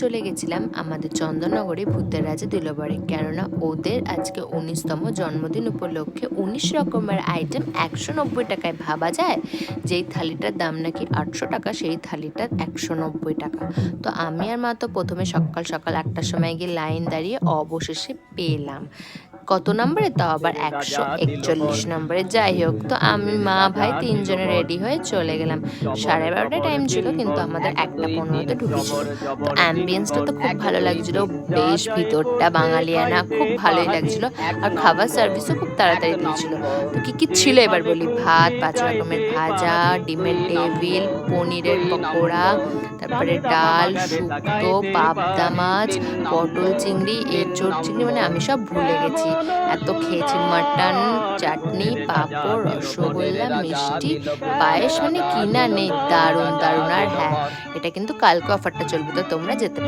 চলে গেছিলাম আমাদের চন্দননগরে ভূতের রাজা দিলবরে, কেননা ওদের আজকে 19তম জন্মদিন উপলক্ষে 19 রকমের আইটেম 190 টাকায়। ভাবা যায়, যেই থালিটার দাম নাকি 800 টাকা, সেই থালিটার 190 টাকা। তো আমি আর মা তো প্রথমে সকাল সকাল 8টার সময় গিয়ে লাইন দাঁড়িয়ে অবশেষে পেলাম। কত নম্বরে? তাও আবার 141 নম্বরে। যাই হোক, তো আমি মা ভাই তিনজনে রেডি হয়ে চলে গেলাম। 12:30 টাইম ছিল, কিন্তু আমাদের 1টা 15-তে ঢুকেছিল। তো অ্যাম্বিয়েন্সটা তো খুব ভালো লাগছিল, বেশ ভিতরটা বাঙালিয়ানা, খুব ভালোই লাগছিল। আর খাবার সার্ভিসও খুব তাড়াতাড়ি দিয়েছিল। তো কি কি ছিল এবার বলি। ভাত, 5 রকমের ভাজা, ডিমের টেবিল, পনিরের পকোড়া, তারপরে ডাল, শুক্তো, পাবদা মাছ, পটল চিংড়ি, এঁচোড় চিংড়ি, মানে আমি সব ভুলে গেছি। এত খেয়েছি। মাটন, চাটনি, পাঁপড়, রসগোল্লা, মিষ্টি, পায়েস, মানে কিনা নেই। দারুণ দারুণ। আর হ্যাঁ, এটা কিন্তু কালকে অফারটা চলবে, তো তোমরা যেতে পারো।